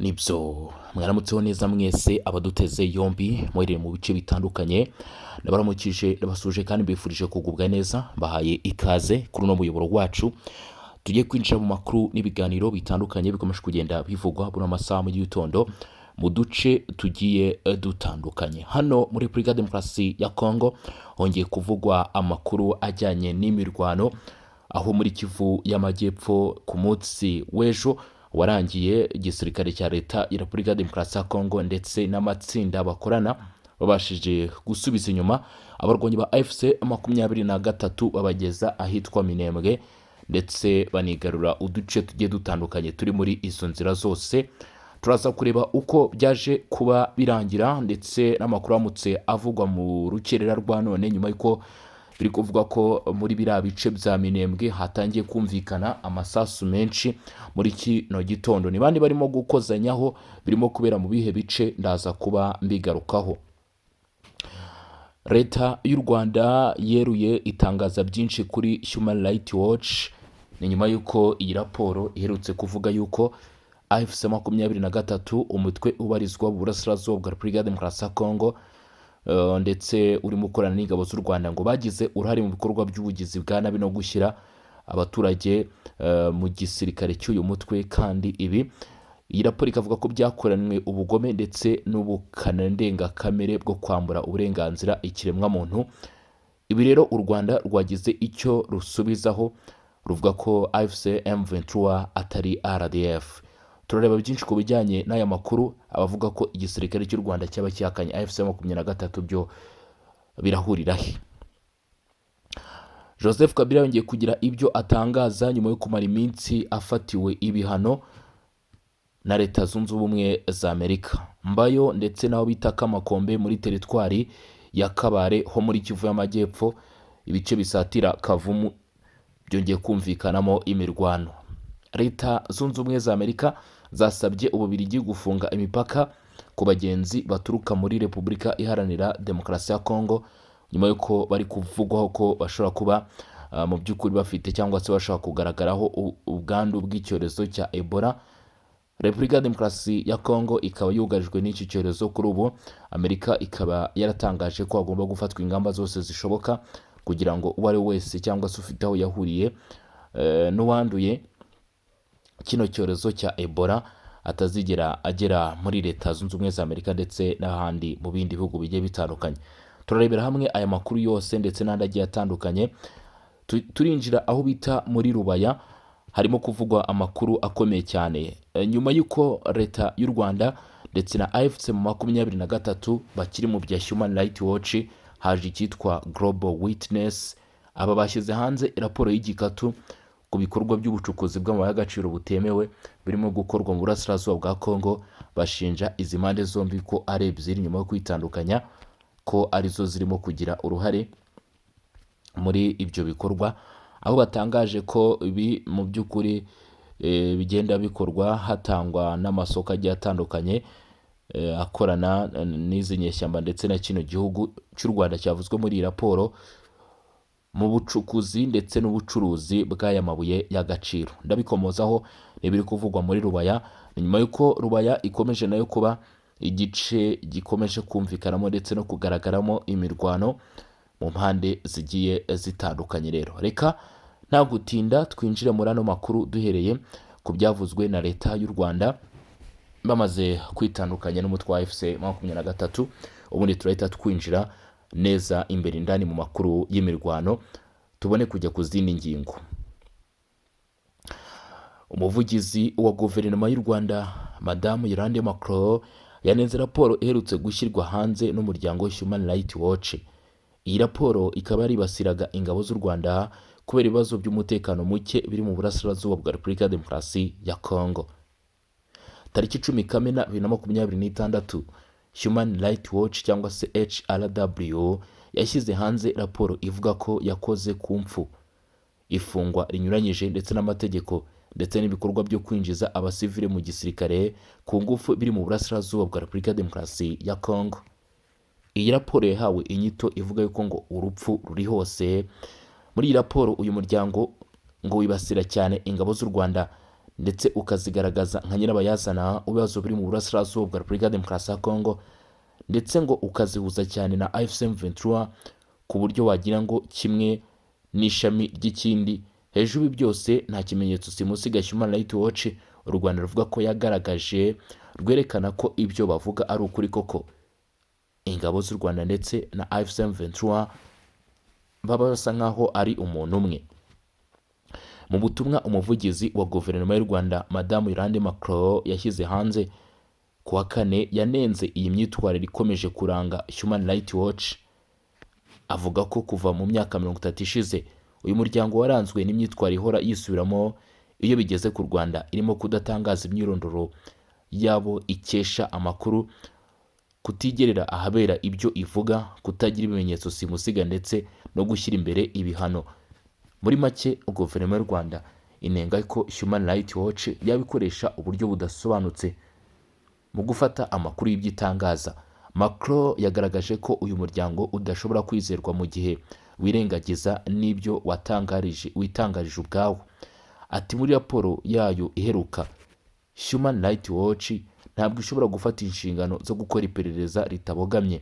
nibyo mwaramutseho neza mwese abaduteze yombi mwereye mu bice bitandukanye ndabaramukije ndabasuje kandi mbifurije kugubwa neza bahaye ikaze kuri uno muyoboro wacu tugiye kwinjira mu makuru n'ibiganiro bitandukanye bikomeje kugenda bivugwa buri amasaha mu gitondo mu duce tugiye dutandukanye hano muri Repubulika Demokarasi ya Kongo hongeye kuvugwa amakuru ajyanye n'imirwano aho muri Kivu y'Amajyepfo ku munsi w'ejo warangiye igisirikare cya leta ya Repubulika Demokarasi ya Kongo ndetse n'amatsinda bakorana babashije gusubiza inyuma abarwanyi ba AFC 23 babageza ahitwa Minembwe ndetse banigarura uduce tugiye dutandukanye turi muri izo nzira zose. Turaza kureba uko byaje kuba birangira ndetse n'amakuru amutse avugwa mu rukerera rwa none nyuma yuko biri kuvuga ko muri biriya bice bya Minembwe hatangiye kumvikana amasasu menshi muri kino gitondo. Ni bandi barimo gukozanyaho birimo kubera mu bihe bice ndaza kuba mbigarukaho. Leta y'u Rwanda yeruye itangaza byinshi kuri Human Rights Watch ni nyuma yuko iyi raporo iherutse kuvuga yuko AFC 23 umutwe ubarizwa mu burasirazuba bwa Repubulika Demokarasi ya Kongo ndetse urimo gukorana n'ingabo z'u Rwanda ngo bagize uruhare mu bikorwa by'ubugizi bwa nabi no gushyira abaturage mu gisirikare cy'uyu mutwe, kandi iyi raporo ikavuga ko byakoranywe ubugome ndetse n'ubukana ndengakamere bwo kwambura uburenganzira ikiremwa muntu. Ibi rero u Rwanda rwagize icyo rusubizaho ruvuga ko AFC M23 atari RDF. Turareba byinshi ku bijyanye n'aya makuru abavuga ko igisirikare cy'u Rwanda cyaba cyakanye AFC 23 byo birahurira he. Joseph Kabila yongeye kugira ibyo atangaza nyuma yo kumara iminsi afatiwe ibihano na Leta Zunze Ubumwe za Amerika. Mbayo ndetse naho bita Kamakombe muri teritwari ya Kabare ho muri Kivu y'Amajyepfo ibice bisatira Kavumu byongeye kumvikanamo imirwano. Leta Zunze Ubumwe za Amerika zasabye Ububiligi gufunga imipaka ku bagenzi baturuka muri Repubulika Iharanira Demokarasi ya Kongo nyuma yuko bari kuvugwaho ko bashobora kuba mu by'ukuri bafite cyangwa se bashobora kugaragaraho ubwandu bw'icyorezo cya Ebola. Repubulika Demokarasi ya Kongo ikaba yugarijwe n'iki cyorezo kuri ubu. Amerika ikaba yaratangaje ko hagomba gufatwa ingamba zose zishoboka kugira ngo uwo ari wese cyangwa se ufite aho yahuriye n'uwanduye kino cyorezo cya Ebola atazigera agera muri Leta Zunze Ubumwe za Amerika ndetse n'ahandi mu bindi bihugu bigiye bitandukanye. Turarebera hamwe aya makuru yose ndetse n'andi agiye atandukanye. Turinjira aho bita muri Rubaya, harimo kuvugwa amakuru akomeye cyane nyuma y'uko Leta y'u Rwanda ndetse na AFC 23 bakiri mu bya Human Rights Watch haje icyitwa Global Witness. Aba bashyize hanze raporo y'igikatu ku bikorwa by'ubucukuzi bw'amabuye y'agaciro butemewe birimo gukorwa mu burasirazuba bwa Kongo. Bashinja izi mpande zombi ko ari ebyiri nyuma yo kwitandukanya ko arizo zirimo kugira uruhare muri ibyo bikorwa, aho batangaje ko ibi mu by'ukuri bigenda bikorwa hatangwa n'amasoko agiye atandukanye akorana n'izi nyeshyamba ndetse na kino gihugu cy'u Rwanda cyavuzwe muri iyi raporo mu bucukuzi ndetse n'ubucuruzi bw'aya mabuye y'agaciro. Ndabikomozaho n'ibiri kuvugwa muri Rubaya nyuma y'uko Rubaya ikomeje nayo kuba igice gikomeje kumvikanamo ndetse no kugaragaramo imirwano mu mpande zigiye zitandukanye. Rero reka nta gutinda twinjire muri ano makuru duhereye ku byavuzwe na Leta y'u Rwanda bamaze kwitandukanya n'umutwe wa AFC 23. Ubundi turahita twinjira neza imbere indani mu makuru y'imirwano tubone kujya ku zindi ngingo. Umuvugizi wa guverinoma y'u Rwanda Madame Yolande Macron yanenze raporo iherutse gushyirwa hanze n'umuryango Human Rights Watch. Iyi raporo ikaba yaribasiraga ingabo z'u Rwanda kubera ibibazo by'umutekano muke biri mu burasirazuba bwa Repubulika Demokarasi ya Kongo. Tariki 10 Kamena 2026 Human Rights Watch cyangwa se HRW yashyize hanze raporo ivuga ko yakoze ku mfu, ifungwa rinyuranyije ndetse n'amategeko ndetse n'ibikorwa byo kwinjiza abasivile mu gisirikare ku ngufu biri mu burasirazuba bwa Repubulika Demokarasi ya Kongo. Iyi raporo yahawe inyito ivuga yuko ngo urupfu ruri hose. Muri iyi raporo uyu muryango ngo wibasira cyane ingabo z'u Rwanda ndetse ukazigaragaza nka nyirabayazana w'ibibazo biri mu burasirazuba bwa Repubulika ya Demokarasi ya Kongo, ndetse ngo ukazihuza cyane na AFC M23 ku buryo wagira ngo kimwe n'ishami ry'ikindi. Hejuru byose nta kimenyetso simusiga Human Rights Watch u Rwanda ruvuga ko yagaragaje rwerekana ko ibyo bavuga ari ukuri koko. Ingabo z'u Rwanda ndetse na AFC M23 baba basa nkaho ari umuntu umwe. Mu butumwa umuvugizi wa guverinoma y'u Rwanda Madamu Yolande Macron yashyize hanze ku wa kane, yanenze iyi myitwarire ikomeje kuranga Human Rights Watch. Avuga ko kuva mu myaka 30 ishize uyu muryango waranzwe n'imyitwarire ihora yisubiramo iyo bigeze ku Rwanda, irimo kudatangaza imyirondoro yabo ikesha amakuru, kutigerera ahabera ibyo ivuga, kutagira ibimenyetso simusiga ndetse no gushyira imbere ibihano. Muri make guverinoma y'u Rwanda inenga ko Human Rights Watch yabikoresha uburyo budasobanutse mu gufata amakuru y'ibyitangaza. Macron yagaragaje ko uyu muryango udashobora kwizerwa mu gihe wirengagiza n'ibyo witangarije ubwawo. Ati muri raporo yayo iheruka, Human Rights Watch ntabwo ishobora gufata inshingano zo gukora iperereza ritabogamye.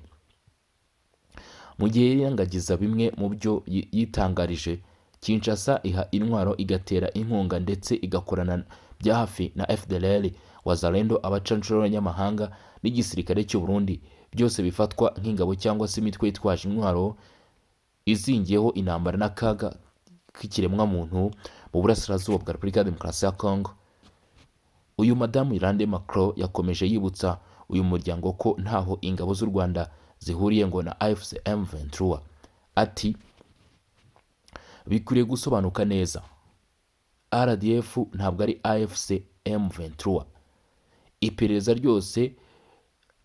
Mu gihe yirengagiza bimwe mu byo yitangarije, Kinshasa iha intwaro, igatera inkunga ndetse igakorana bya hafi na FDLR, Wazalendo, abacancuro b'abanyamahanga n'igisirikare cy'u Burundi, byose bifatwa nk'ingabo cyangwa se imitwe yitwaje intwaro izingiyeho intambara n'akaga k'ikiremwa muntu mu burasirazuba bwa Repubulika ya Demokarasi ya Kongo. Uyu Madamu Yolande Macron yakomeje yibutsa uyu muryango ko ntaho ingabo z'u Rwanda zihuriye ngo na AFC M23. Ati bikwiriye gusobanuka neza, RDF ntabwo ari AFC M23. Iperereza ryose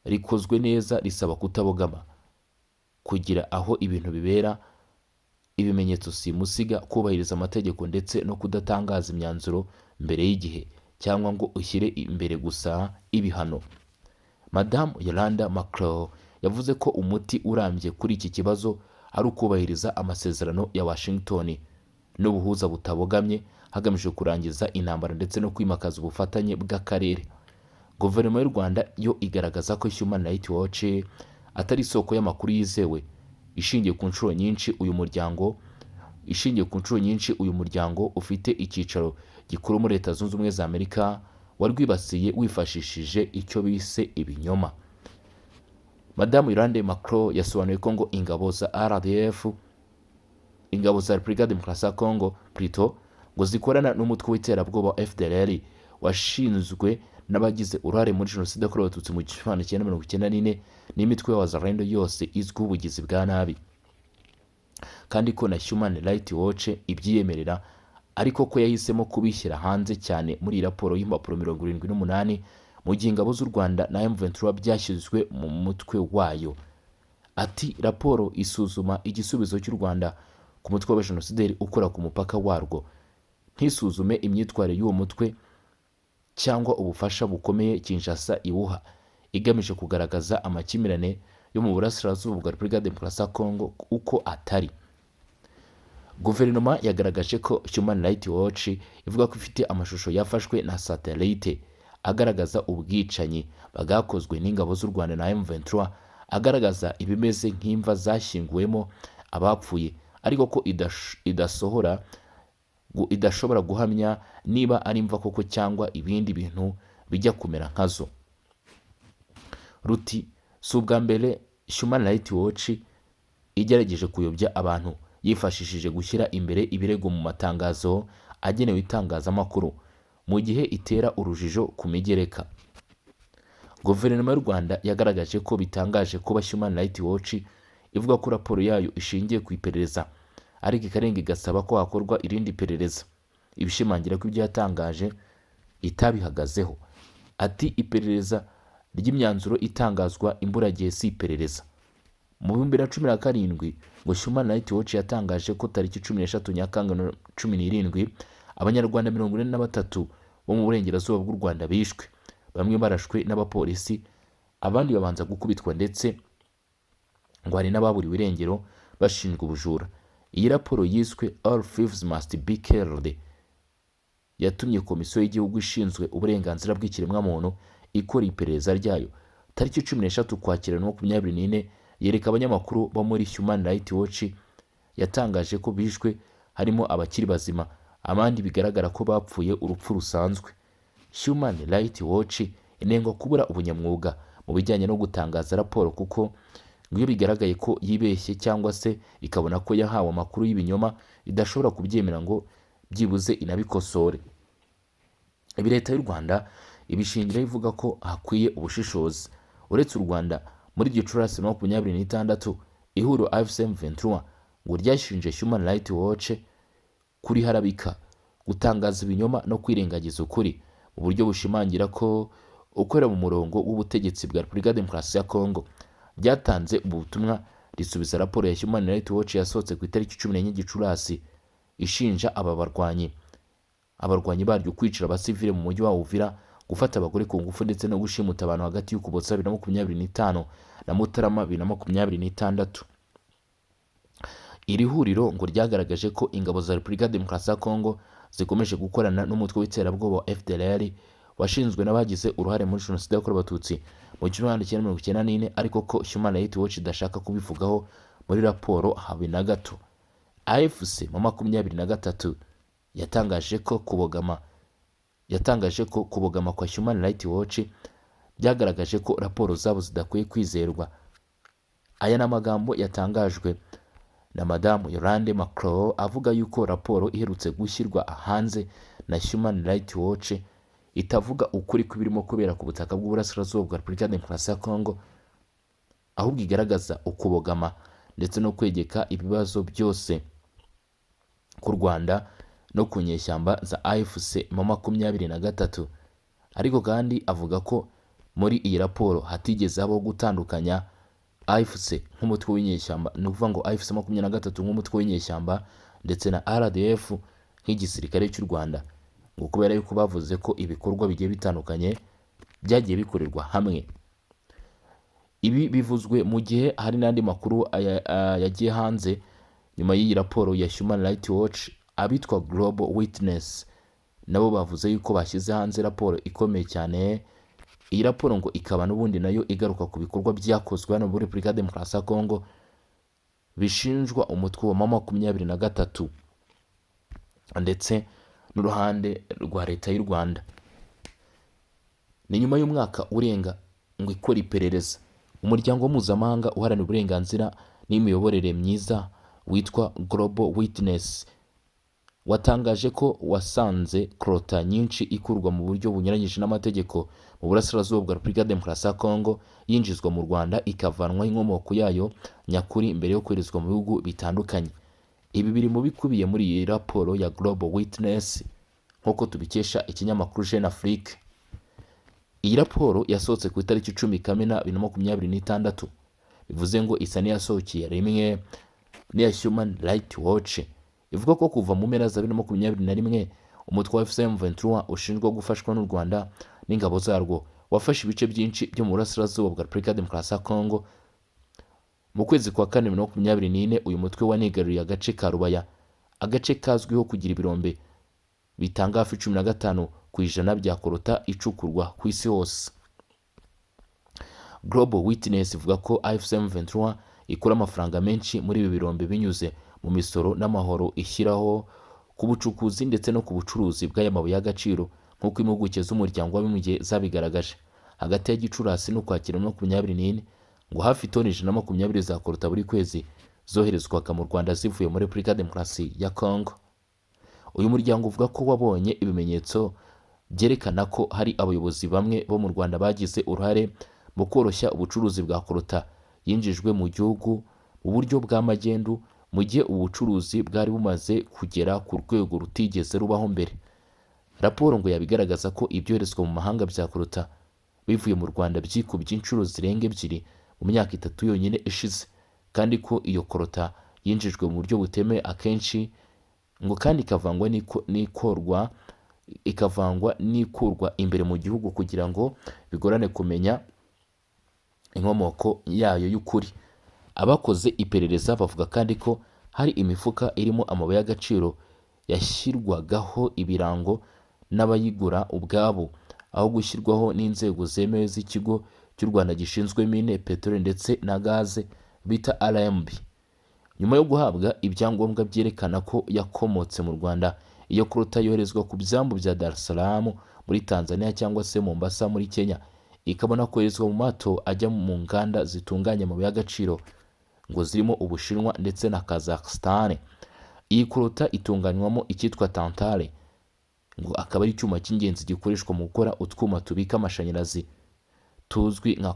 rikozwe neza risaba kutabogama, kugira aho ibintu bibera, ibimenyetso simusiga, kubahiriza amategeko ndetse no kudatangaza imyanzuro mbere y'igihe cyangwa ngo ushyire imbere gusa ibihano. Madamu Yolande Macron yavuze ko umuti urambye kuri iki kibazo ari ukubahiriza amasezerano ya Washington n'ubuhuza butabogamye hagamijwe kurangiza intambara ndetse no kwimakaza ubufatanye bw'akarere. Guverinoma y'u Rwanda yo igaragaza ko Human Rights Watch atari isoko y'amakuru yizewe, ishingiye ku nshuro nyinshi uyu muryango ufite icyicaro gikuru muri Leta Zunze Ubumwe za Amerika warwibasiye wifashishije icyo bise ibinyoma. Madamu Yolande Macron yasobanuye ko ngo ingabo za RDF, ingabo za Repubulika ya Demokarasi ya Kongo plutôt, ngo zikorana n'umutwe w'iterabwoba FDLR washinzwe n'abagize uruhare muri Jenoside yakorewe Abatutsi mu 1994 n'imitwe ya Wazalendo yose izwiho ubugizi bwa nabi, kandi ko na Human Rights Watch ibyiyemerera, ariko ko yahisemo kubishyira hanze cyane muri raporo y'impapuro 78 mu gihe ingabo z'u Rwanda na M23 byashyizwe mu mutwe wayo. Ati raporo isuzuma igisubizo cy'u Rwanda ku mutwe w'abajenosideri ukora ku mupaka warwo, ntisuzume imyitwarire y'uwo mutwe cyangwa ubufasha bukomeye Kinshasa iwuha, igamije kugaragaza amakimirane yo mu burasirazuba bwa Repubulika ya Demokarasi ya Kongo uko atari. Guverinoma yagaragaje ko Human Rights Watch ivuga ko ifite amashusho yafashwe na satellite agaragaza ubwicanyi bwakozwe n'ingabo z'u Rwanda na M23, agaragaza ibimeze nk'imva zashyinguwemo abapfuye, ariko ko idashobora guhamya niba ari imva koko cyangwa ibindi bintu bijya kumera nkazo. Ruti si ubwa mbere Human Rights Watch igerageje kuyobya abantu yifashishije gushyira imbere ibirego mu matangazo agenewe itangazamakuru mu gihe itera urujijo ku migereka. Guverinoma y'u Rwanda yagaragaje ko bitangaje kuba Human Rights Watch ivuga ko raporo yayo ishingiye ku iperereza, ariko ikarenga igasaba ko hakorwa irindi perereza, ibishimangira ko ibyo yatangaje itabihagazeho. Ati iperereza ry'imyanzuro itangazwa imburagihe si iperereza. Mu 2017 ngo Human Rights Watch yatangaje ko tariki 13 Nyakanga 2017 Abanyarwanda 43 bo mu burengerazuba bw'u Rwanda bishwe, bamwe barashwe n'abapolisi, abandi babanza gukubitwa, ndetse ngo hari n'ababuriwe irengero bashinjwa ubujura. Iyi raporo yiswe All Thieves Must Be Killed yatumye komisiyo y'igihugu ishinzwe uburenganzira bw'ikiremwamuntu ikora iperereza ryayo. Tariki 13 Ukwakira 2024 yereka abanyamakuru bo muri Human Rights Watch yatangaje ko bishwe harimo abakiri bazima, abandi bigaragara ko bapfuye urupfu rusanzwe. Human Rights Watch inengwa kubura ubunyamwuga mu bijyanye no gutangaza raporo, kuko iyo bigaragaye ko yibeshye cyangwa se ikabona ko yahawe amakuru y'ibinyoma idashobora kubyemera ngo byibuze inabikosore. Ibi leta y'u Rwanda ibishingira ivuga ko hakwiye ubushishozi. Uretse u Rwanda, muri Gicurasi 2026 ihuriro AFC/M23 ngo ryashinje Human Rights Watch kuri harabika, gutangaza ibinyoma no kwirengagiza ukuri mu buryo bushimangira ko ukorera mu murongo w'ubutegetsi bwa Repubulika ya Demokarasi ya Kongo. Byatanze ubutumwa risubiza raporo ya Human Rights Watch yasohotse ku itariki 14 Gicurasi ishinja aba abarwanyi baryo kwicira abasivile mu mujyi wa Uvira, gufata abagore ku ngufu ndetse no gushimuta abantu hagati y'Ukuboza 2025 na Mutarama 2026. Iri huriro ngo ryagaragaje ko ingabo za Repubulika ya Demokarasi ya Kongo zikomeje gukorana n'umutwe w'iterabwoba wa FDLR washinzwe n'abagize uruhare muri Jenoside yakorewe Abatutsi mu 1994, ariko ko Human Rights Watch idashaka kubivugaho muri raporo habe na gato. AFC/M23 yatangaje ko kubogama kwa Human Rights Watch byagaragaje ko raporo zabo zidakwiye kwizerwa. Aya n'amagambo yatangajwe na Madamu Yolande Macron avuga yuko raporo iherutse gushyirwa hanze na Human Rights Watch itavuga ukuri kw'ibirimo kubera ku butaka bw'uburasirazuba bwa Repubulika ya Demokarasi ya Kongo, ahubwo igaragaza ukubogama ndetse no kwegeka ibibazo byose ku Rwanda no ku nyeshyamba za AFC/M23. Ariko kandi avuga ko muri iyi raporo hatigeze habaho gutandukanya AFC nk'umutwe w'inyeshyamba, ni ukuvuga ngo AFC/M23 nk'umutwe w'inyeshyamba ndetse na RDF nk'igisirikare cy'u Rwanda, ngo kubera yuko bavuze ko ibikorwa bigiye bitandukanye byagiye bikorerwa hamwe. Ibi bivuzwe mu gihe hari n'andi makuru yagiye hanze nyuma y'iyi raporo ya Human Rights Watch. Abitwa Global Witness nabo bavuze yuko bashyize hanze raporo ikomeye cyane. Iyi raporo ngo ikaba n'ubundi nayo igaruka ku bikorwa byakozwe hano muri Repubulika ya Demokarasi ya Kongo bishinjwa umutwe wa M23 ndetse n'uruhande rwa leta y'u Rwanda. Ni nyuma y'umwaka urenga ngo ikora iperereza, umuryango mpuzamahanga uharanira uburenganzira n'imiyoborere myiza witwa Global Witness watangaje ko wasanze krota nyinshi ikurwa mu buryo bunyuranyije n'amategeko mu burasirazuba bwa Repubulika ya Demokarasi ya Kongo yinjizwa mu Rwanda ikavanwa inkomoko yayo nyakuri mbere yo koherezwa mu bihugu bitandukanye. Ibi biri mu bikubiye muri iyi raporo ya Global Witness nk'uko tubikesha ikinyamakuru Jeune Afrique. Iyi raporo yasohotse ku itariki 10 Kamena 2026, bivuze ngo isa n'iyasohokeye rimwe n'iya Human Rights Watch. Ivuga ko kuva mu mpera za 2021 umutwe wa AFC/M23 ushinjwa gufashwa n'u Rwanda n'ingabo zarwo wafashe ibice byinshi byo mu burasirazuba bwa Repubulika ya Demokarasi ya Kongo. Mu kwezi kwa 4 2024 uyu mutwe wanigaruriye agace ka Rubaya, agace kazwiho kugira ibirombe bitanga hafi 15% bya korota icukurwa ku isi hose. Global Witness ivuga ko AFC/M23 ikura amafaranga menshi muri ibi birombe binyuze mu misoro n'amahoro ishyiraho ku bucukuzi ndetse no ku bucuruzi bw'aya mabuye y'agaciro, nk'uko impuguke z'umuryango w'abibumbye zabigaragaje. Hagati ya Gicurasi n'Ukwakira 2024 ngo hafi toni 120 za korota buri kwezi zoherezwaga mu Rwanda zivuye muri Repubulika ya Demokarasi ya Kongo. Uyu muryango uvuga ko wabonye ibimenyetso byerekana ko hari abayobozi bamwe bo mu Rwanda bagize uruhare mu koroshya ubucuruzi bwa korota yinjijwe mu gihugu mu buryo bw'amagendu, mu gihe ubucuruzi bwari bumaze kugera ku rwego rutigeze rubaho mbere. Raporo ngo yabigaragaza ko ibyoherezwa mu mahanga bya korota bivuye mu Rwanda byikubye inshuro zirenga 2 mu myaka 3 yonyine ishize, kandi ko iyo korota yinjijwe mu buryo butemewe akenshi ngo kandi ikavangwa n'ikurwa imbere mu gihugu kugira ngo bigorane kumenya inkomoko yayo y'ukuri. Abakoze iperereza bavuga kandi ko hari imifuka irimo amabuye y'agaciro yashyirwagaho ibirango n'abayigura ubwabo, aho gushyirwaho n'inzego zemewe z'ikigo cy'u Rwanda gishinzwe mine, peteroli ndetse na gaze bita RMB. Nyuma yo guhabwa ibyangombwa byerekana ko yakomotse mu Rwanda, iyo Clota yoherezwa ku byambu bya Dar es Salaam muri Tanzania cyangwa se Mombasa muri Kenya, ikabona koherezwa mu mato ajya mu nganda zitunganya amabuye y'agaciro ngo zirimo Ubushinwa ndetse na Kazakhstan. Iyi Clota itunganywamo icyitwa tantale, ngo akaba ari icyuma cy'ingenzi gikoreshwa mu gukora utwuma tubika amashanyarazi tuzwi nka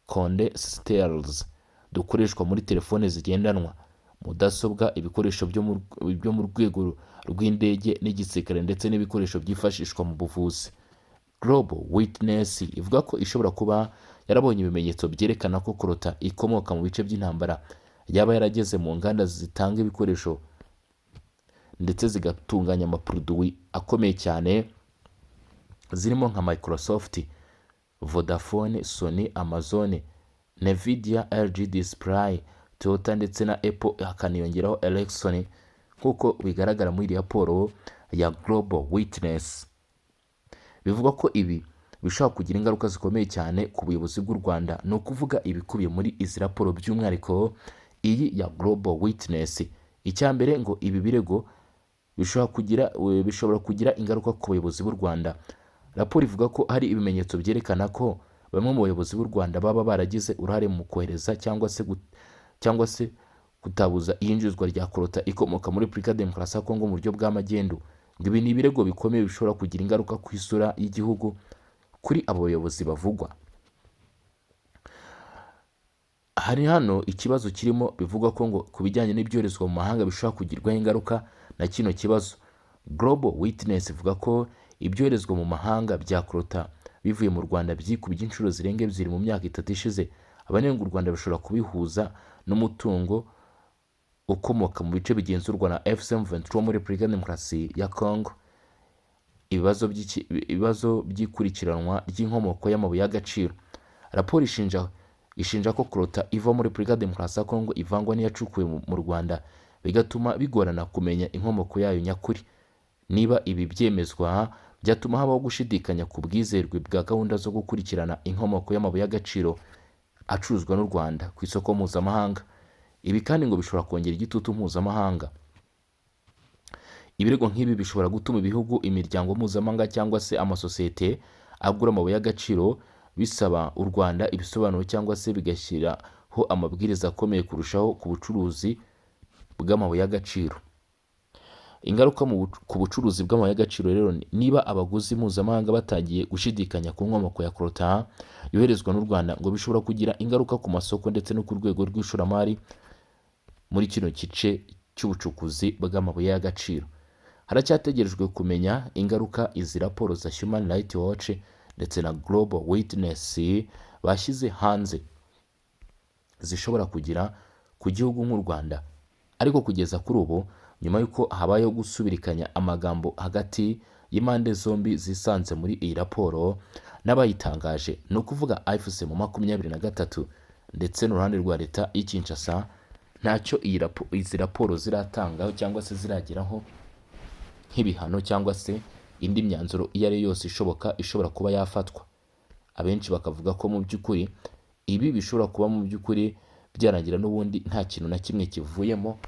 condensators dukoreshwa muri telefone zigendanwa, mudasobwa, ibikoresho byo mu rwego rw'indege n'igisirikare ndetse n'ibikoresho byifashishwa mu buvuzi. Global Witness ivuga ko ishobora kuba yarabonye ibimenyetso byerekana ko Clota ikomoka mu bice by'intambara, yaba yarageze mu nganda zitanga ibikoresho ndetse zigatunganya amaproduwi akomeye cyane zirimo nka Microsoft, Vodafone, Sony, Amazon, Nvidia, LG Display, Toyota ndetse na Apple, hakaniyongeraho Ericsson nk'uko bigaragara muri raporo ya Global Witness. Bivugwa ko ibi bishobora kugira ingaruka zikomeye cyane ku buyobozi bw'u Rwanda, ni ukuvuga ibikubiye muri izi raporo by'umwihariko iyi ya Global Witness. Icya mbere ngo ibi birego bishobora kugira ingaruka ku bayobozi b'u Rwanda. Raporo ivuga ko hari ibimenyetso byerekana ko bamwe mu bayobozi b'u Rwanda baba baragize uruhare mu kohereza cyangwa se kutabuza iyinjizwa rya Clota ikomoka muri Repubulika ya Demokarasi ya Kongo mu buryo bw'amagendu. Ibi ni ibirego bikomeye bishobora kugira ingaruka ku isura y'igihugu kuri abo bayobozi bavugwa. Hari hano ikibazo kirimo bivugwa ko ngo ku bijyanye n'ibyoherezwa mu mahanga bishobora kugirwaho ingaruka na kino kibazo. Global Witness ivuga ko ibyoherezwa mu mahanga bya Clota bivuye mu Rwanda byikubye inshuro zirenga ebyiri mu myaka 3 ishize. Abanenga u Rwanda bashobora kubihuza n'umutungo ukomoka mu bice bigenzurwa na FC23 muri Repubulika ya Demokarasi ya Kongo. Ibibazo by'ikurikiranwa ry'inkomoko y'amabuye y'agaciro. Raporo ishinja ko Clota iva muri Repubulika ya Demokarasi ya Kongo ivangwa n'iyacukuwe mu Rwanda, bigatuma bigorana kumenya inkomoko yayo nyakuri. Niba ibi byemezwa, byatuma habaho gushidikanya ku bwizerwe bwa gahunda zo gukurikirana inkomoko y'amabuye y'agaciro acuruzwa n'u Rwanda ku isoko mpuzamahanga. Ibi kandi ngo bishobora kongera igitutu mpuzamahanga. Ibirego nk'ibi bishobora gutuma ibihugu, imiryango mpuzamahanga cyangwa se amasosiyete agura amabuye y'agaciro bisaba u Rwanda ibisobanuro cyangwa se bigashyiraho amabwiriza akomeye kurushaho ku bucuruzi bw'amabuye y'agaciro. Ingaruka ku bucuruzi bw'amabuye y'agaciro rero, niba abaguzi mpuzamahanga batangiye gushidikanya ku nkomoko ya Clota yoherezwa n'u Rwanda, ngo bishobora kugira ingaruka ku masoko ndetse no ku rwego rw'ishoramari muri kino gice cy'ubucukuzi bw'amabuye y'agaciro. Haracyategerejwe kumenya ingaruka izi raporo za Human Rights Watch ndetse na Global Witness bashyize hanze zishobora kugira ku gihugu nk'u Rwanda. Ariko kugeza kuri ubu, nyuma y'uko habayeho gusubirikanya amagambo hagati y'impande zombi zisanze muri iyi raporo n'abayitangaje, ni ukuvuga AFC mu 23 ndetse n'uruhande rwa leta y'i Kinshasa, ntacyo izi raporo ziratangaho cyangwa se zirageraho nk'ibihano cyangwa se indi myanzuro iyo ari yose ishobora kuba yafatwa. Abenshi bakavuga ko mu by'ukuri ibi bishobora kuba mu by'ukuri byarangira n'ubundi nta kintu na kimwe kivuyemo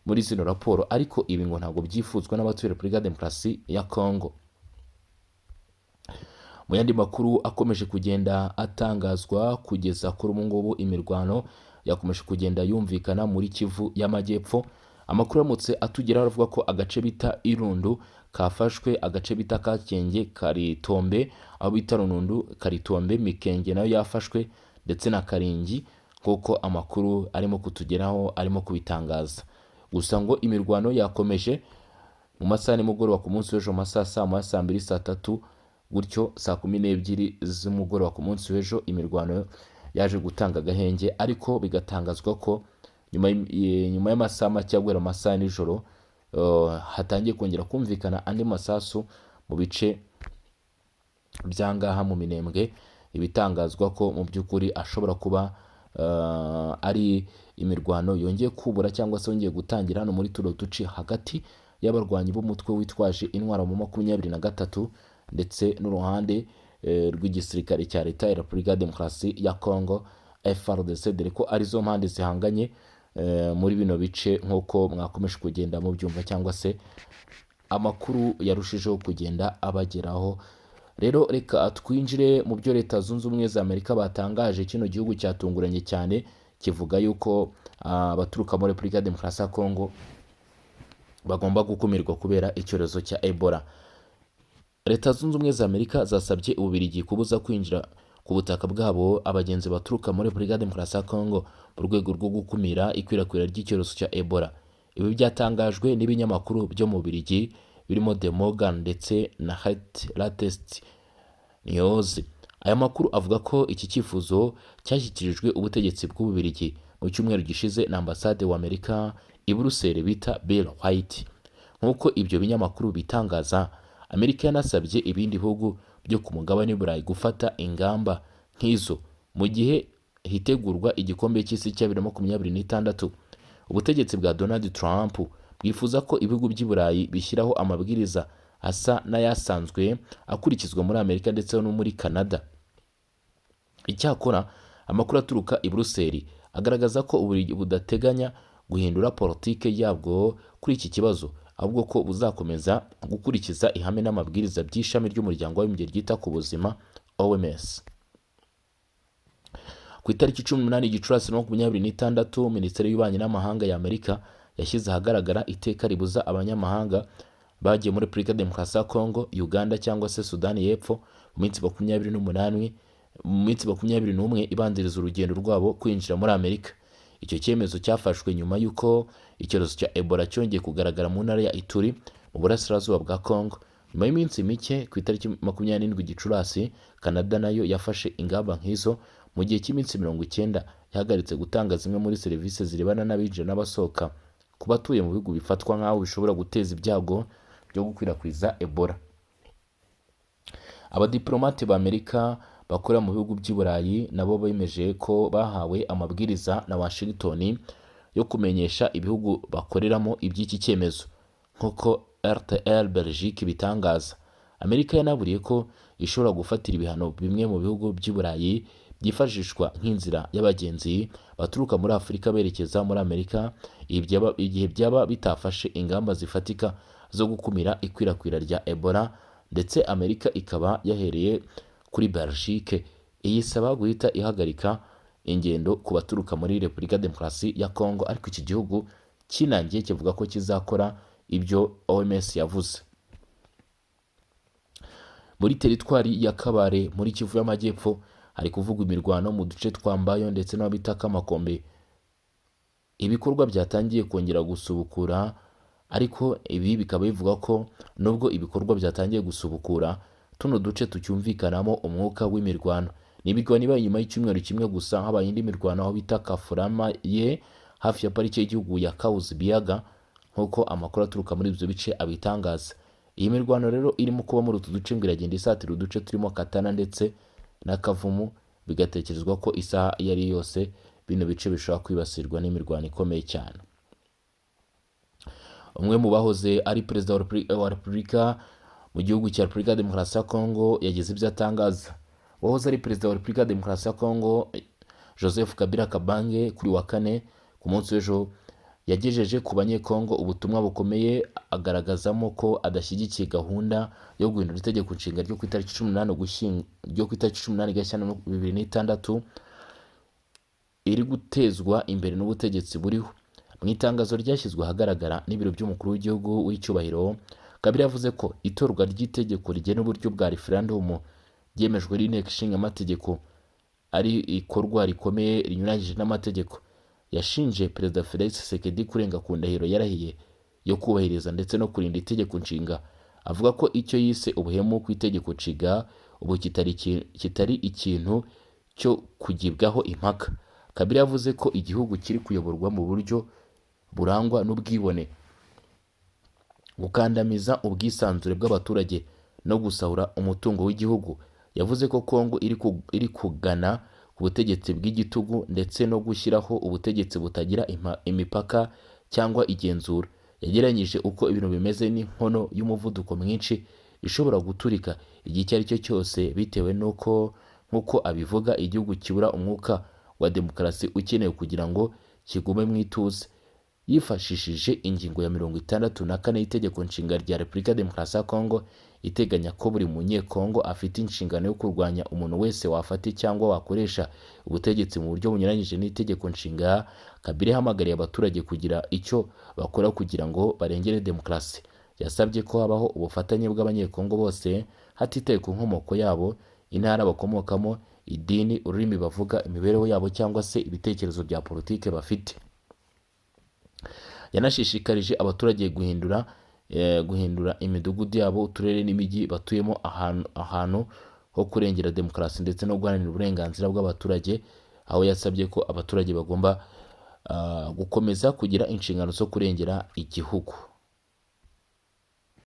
muri zino raporo, ariko ibi ngo ntabwo byifuzwa n'abatuye Repubulika ya Demokarasi ya Kongo. Mu yandi makuru akomeje kugenda atangazwa kugeza kuri ubu ngubu, imirwano yakomeje kugenda yumvikana muri Kivu y'Amajyepfo. Amakuru yamutse atugeraho avuga ko agace bita Irundu kafashwe, agace bita Kakenge, Karitombe, aho bita Runundu, Karitombe, Mikenge nayo yafashwe ndetse na Karingi, kuko amakuru arimo kutugeraho arimo kubitangaza. Gusa ngo imirwano yakomeje mu masaha nimugoroba ku munsi w'ejo, masaha saa 2, saa 3 gutyo saa 12 z'umugoroba ku munsi w'ejo, imirwano yaje gutanga agahenge, ariko bigatangazwa ko nyuma y'amasaha make guhera amasaha nijoro hatangiye kongera kumvikana andi masasu mu bice byangaha mu Minembwe. Ibitangazwa ko mu by'ukuri ashobora kuba ari imirwano yongeye kubura cyangwa se yongeye gutangira hano muri tuno duce hagati y'abarwanyi b'umutwe witwaje intwaro mu 23 ndetse n'uruhande rw'igisirikare cya leta ya Repubulika ya Demokarasi ya Congo FARDC, dore ko arizo mpande zihanganye muri bino bice nk'uko mwakomeje kugenda mubyumva cyangwa se amakuru yarushijeho kugenda abageraho. Rero reka twinjire mu byo Leta Zunze Ubumwe za Amerika batangaje. Kino gihugu cyatunguranye cyane, kivuga yuko abaturuka muri Repubulika ya Demokarasi ya Congo bagomba gukumirwa kubera icyorezo cya Ebola. Leta Zunze Ubumwe za Amerika zasabye Ububiligi kubuza kwinjira ku butaka bwabo abagenzi baturuka muri Repubulika ya Demokarasi ya Congo mu rwego rwo gukumira ikwirakwira ry'icyorezo cya Ebola. Ibi byatangajwe n'ibinyamakuru byo mu Bubiligi birimo The Morgan ndetse na Latest News. Aya makuru avuga ko iki cyifuzo cyashyikirijwe ubutegetsi bw'Ububiligi mu cyumweru gishize na ambasade wa Amerika i Buruseli bita Bill White. Nk'uko ibyo binyamakuru bitangaza, Amerika yanasabye ibindi bihugu byo ku mugabane w'Uburayi gufata ingamba nk'izo mu gihe hitegurwa igikombe cy'isi cya 2026. Ubutegetsi bwa Donald Trump bwifuza ko ibihugu by'i Burayi bishyiraho amabwiriza asa n'ayasanzwe akurikizwa muri Amerika ndetse no muri Canada. Icyakora amakuru aturuka i Buruseli agaragaza ko Ububiligi budateganya guhindura politike yabwo kuri iki kibazo, ahubwo ko buzakomeza gukurikiza ihame n'amabwiriza by'ishami ry'umuryango w'abibumbye ryita ku buzima OMS. Ku itariki 18 Gicurasi 2026, Minisiteri y'Ububanyi n'Amahanga ya Amerika yashyize ahagaragara iteka ribuza abanyamahanga bagiye muri Repubulika ya Demokarasi ya Congo, Uganda cyangwa se Sudani y'Epfo mu minsi 21 ibanziriza urugendo rwabo kwinjira muri Amerika. Icyo cyemezo cyafashwe nyuma y'uko icyorezo cya Ebola cyongeye kugaragara mu ntara ya Ituri mu burasirazuba bwa Congo. Nyuma y'iminsi mike, ku itariki 27 Gicurasi, Canada nayo yafashe ingamba nk'izo mu gihe cy'iminsi 90 yahagaritse gutanga zimwe muri serivisi zirebana n'abinjira n'abasohoka ku batuye mu bihugu bifatwa nk'aho bishobora guteza ibyago byo gukwirakwiza Ebola. Abadiplomate ba Amerika bakorera mu bihugu by'i Burayi nabo bemeje ko bahawe amabwiriza na Washington yo kumenyesha ibihugu bakoreramo iby'iki cyemezo. Nk'uko RTL Belgique bitangaza, Amerika yanaburiye ko ishobora gufatira ibihano bimwe mu bihugu by'i Burayi byifashishwa nk'inzira y'abagenzi baturuka muri Afurika berekeza muri Amerika igihe byaba bitafashe ingamba zifatika zo gukumira ikwirakwira rya Ebola, ndetse Amerika ikaba yahereye kuri Belgique iyisaba guhita ihagarika ingendo ku baturuka muri Repubulika ya Demokarasi ya Congo, ariko iki gihugu kinangiye kivuga ko kizakora ibyo OMS yavuze. Muri teritwari ya Kabare muri Kivu y'Amajyepfo hari kuvugwa imirwano mu duce twa Mbayo ndetse n'abita Kamakombe. Ibikorwa byatangiye kongera gusubukura, ariko ibi bikaba bivuga ko nubwo ibikorwa byatangiye gusubukura, tuno duce tucyumvikanamo umwuka w'imirwano. Nibigwa niba nyuma y'icyumweru kimwe gusa habaye indi mirwano aho bita Kafurama ye hafi ya parike y'igihugu ya Kauzi Biaga, nk'uko amakuru aturuka muri ibyo bice abitangaza. Iyi mirwano rero irimo kuba muri utu duce ngo iragenda isatira uduce turimo Katana ndetse na Kavumu, bigatekerezwa ko isaha iyo ari yose bino bice bishobora kwibasirwa n'imirwano ikomeye cyane. Umwe mu bahoze ari perezida wa Repubulika mu gihugu cya Repubulika ya Demokarasi ya Congo yagize ibyo atangaza. Wahoze ari perezida wa Repubulika ya Demokarasi ya Congo Joseph Kabila Kabange kuri wa kane ku munsi w'ejo yagejeje ku banyekongo ubutumwa bukomeye, agaragazamo ko adashyigikiye gahunda yo guhindura itegeko nshinga ryo ku itariki 18 Gashyantare 2026 iri gutezwa imbere n'ubutegetsi buriho. Mu itangazo ryashyizwe ahagaragara n'ibiro by'umukuru w'igihugu w'icyubahiro, Kabila yavuze ko itorwa ry'itegeko rigena uburyo bwa referendum ryemejwe n'inteko ishinga amategeko ari ikorwa rikomeye rinyuranyije n'amategeko. Yashinje Perezida Felix Tshisekedi kurenga ku ndahiro yarahiye yo kubahiriza ndetse no kurinda itegeko nshinga, avuga ko icyo yise ubuhemu ku itegeko nshinga ubu kitari ikintu cyo kugibwaho impaka. Kabila yavuze ko igihugu kiri kuyoborwa mu buryo burangwa n'ubwibone, gukandamiza ubwisanzure bw'abaturage no gusahura umutungo w'igihugu. Yavuze ko Kongo iri kugana ku butegetsi bw'igitugu ndetse no gushyiraho ubutegetsi butagira imipaka cyangwa igenzura. yagereranyije uko ibintu bimeze n'inkono y'umuvuduko mwinshi ishobora guturika igihe icyo ari cyo cyose, bitewe n'uko nk'uko abivuga igihugu kibura umwuka wa demokarasi ukenewe kugira ngo kigume mu ituze. Yifashishije ingingo ya 64 y'itegeko nshinga rya Repubulika ya Demokarasi ya Kongo iteganya ko buri munyekongo afite inshingano yo kurwanya umuntu wese wafata cyangwa wakoresha ubutegetsi mu buryo bunyuranyije n'itegeko nshinga, Kabila yahamagariye abaturage kugira icyo bakora kugira ngo barengere demokarasi. Yasabye ko habaho ubufatanye bw'abanyekongo bose hatitaye ku nkomoko yabo, intara bakomokamo, idini, ururimi bavuga, imibereho yabo cyangwa se ibitekerezo bya politike bafite. Yanashishikarije abaturage guhindura imidugudu yabo, uturere n'imijyi batuyemo ahantu ho kurengera demokarasi ndetse no guharanira uburenganzira bw'abaturage, aho yasabye ko abaturage bagomba gukomeza kugira inshingano zo kurengera igihugu.